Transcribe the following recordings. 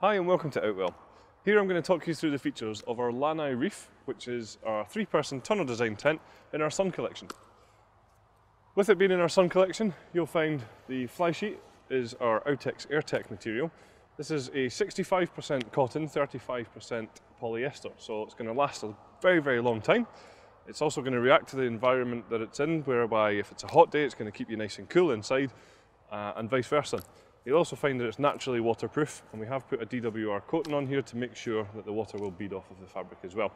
Hi and welcome to Outwell. Here I'm going to talk you through the features of our Lanai Reef, which is our 3-person tunnel design tent in our sun collection. With it being in our sun collection, you'll find the fly sheet is our Outtex Airtech material. This is a 65% cotton, 35% polyester, so it's going to last a very long time. It's also going to react to the environment that it's in, whereby if it's a hot day it's going to keep you nice and cool inside, and vice versa. You'll also find that it's naturally waterproof, and we have put a DWR coating on here to make sure that the water will bead off of the fabric as well.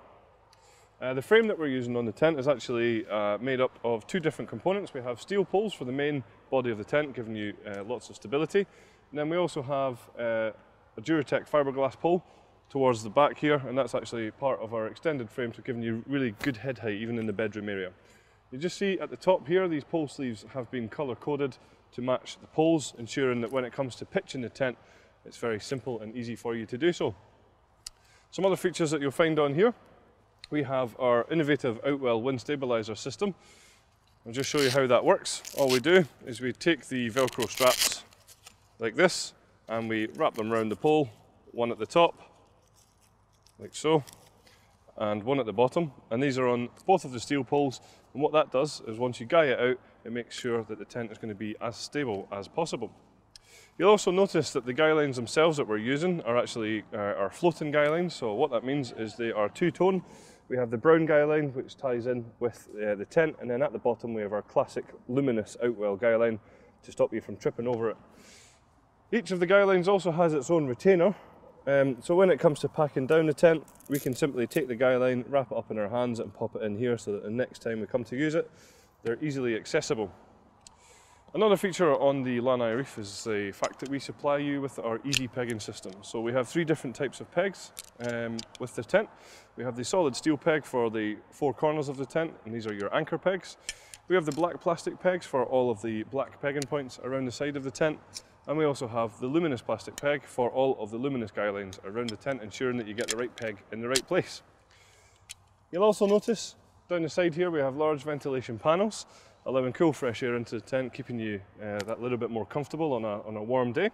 The frame that we're using on the tent is actually made up of 2 different components. We have steel poles for the main body of the tent, giving you lots of stability. And then we also have a Duratec fiberglass pole towards the back here, and that's actually part of our extended frame, so giving you really good head height even in the bedroom area. You just see at the top here, these pole sleeves have been colour coded to match the poles, ensuring that when it comes to pitching the tent, it's very simple and easy for you to do so. Some other features that you'll find on here, we have our innovative Outwell Wind Stability system. I'll just show you how that works. All we do is we take the Velcro straps like this and we wrap them around the pole, one at the top, like so, and one at the bottom, and these are on both of the steel poles. And what that does is once you guy it out, it makes sure that the tent is going to be as stable as possible. You'll also notice that the guylines themselves that we're using are actually our floating guylines. So what that means is they are 2-tone. We have the brown guyline which ties in with the tent, and then at the bottom we have our classic luminous Outwell guyline to stop you from tripping over it. Each of the guylines also has its own retainer. So when it comes to packing down the tent, we can simply take the guyline, wrap it up in our hands and pop it in here so that the next time we come to use it, they're easily accessible. Another feature on the Lanai Reef is the fact that we supply you with our easy pegging system. So we have 3 different types of pegs with the tent. We have the solid steel peg for the 4 corners of the tent, and these are your anchor pegs. We have the black plastic pegs for all of the black pegging points around the side of the tent. And we also have the luminous plastic peg for all of the luminous guylines around the tent, ensuring that you get the right peg in the right place. You'll also notice down the side here we have large ventilation panels, allowing cool fresh air into the tent, keeping you that little bit more comfortable on a warm day.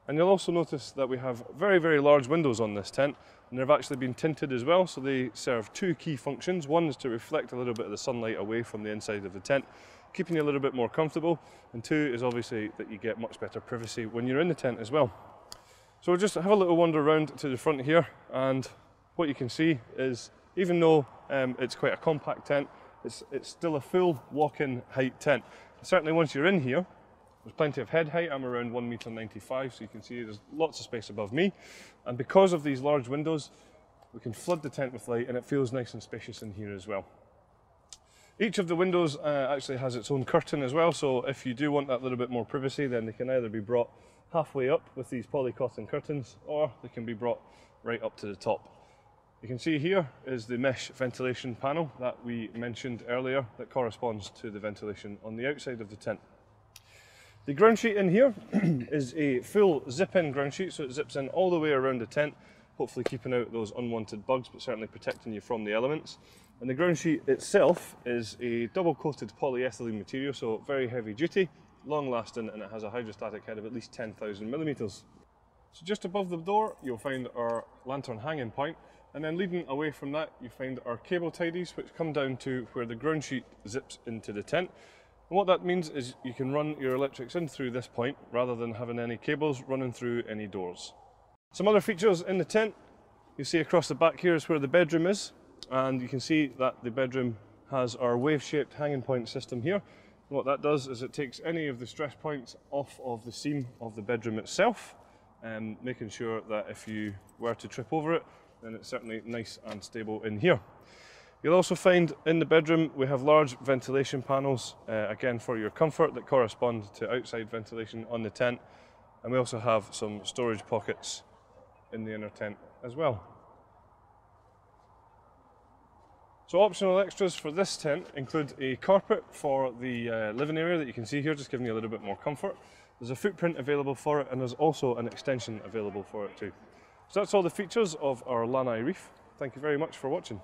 And you'll also notice that we have very large windows on this tent, and they've actually been tinted as well, so they serve 2 key functions. One is to reflect a little bit of the sunlight away from the inside of the tent, keeping you a little bit more comfortable, and 2 is obviously that you get much better privacy when you're in the tent as well. So we'll just have a little wander around to the front here, and what you can see is even though it's quite a compact tent, it's still a full walk-in height tent. Certainly once you're in here, there's plenty of head height. I'm around 1.95 meters, so you can see there's lots of space above me, and because of these large windows we can flood the tent with light and it feels nice and spacious in here as well. Each of the windows actually has its own curtain as well, so if you do want that little bit more privacy, then they can either be brought halfway up with these polycotton curtains, or they can be brought right up to the top. You can see here is the mesh ventilation panel that we mentioned earlier that corresponds to the ventilation on the outside of the tent. The ground sheet in here is a full zip-in ground sheet, so it zips in all the way around the tent, hopefully keeping out those unwanted bugs, but certainly protecting you from the elements. And the ground sheet itself is a double-coated polyethylene material, so very heavy duty, long-lasting, and it has a hydrostatic head of at least 10,000 millimeters. So just above the door you'll find our lantern hanging point, and then leading away from that you find our cable tidies, which come down to where the ground sheet zips into the tent. And what that means is you can run your electrics in through this point rather than having any cables running through any doors. Some other features in the tent, you see across the back here is where the bedroom is, and you can see that the bedroom has our wave-shaped hanging point system here. And what that does is it takes any of the stress points off of the seam of the bedroom itself, and making sure that if you were to trip over it, then it's certainly nice and stable in here. You'll also find in the bedroom we have large ventilation panels, again for your comfort, that correspond to outside ventilation on the tent, and we also have some storage pockets in the inner tent as well. So optional extras for this tent include a carpet for the living area that you can see here, just giving you a little bit more comfort. There's a footprint available for it, and there's also an extension available for it too. So that's all the features of our Lanai Reef. Thank you very much for watching.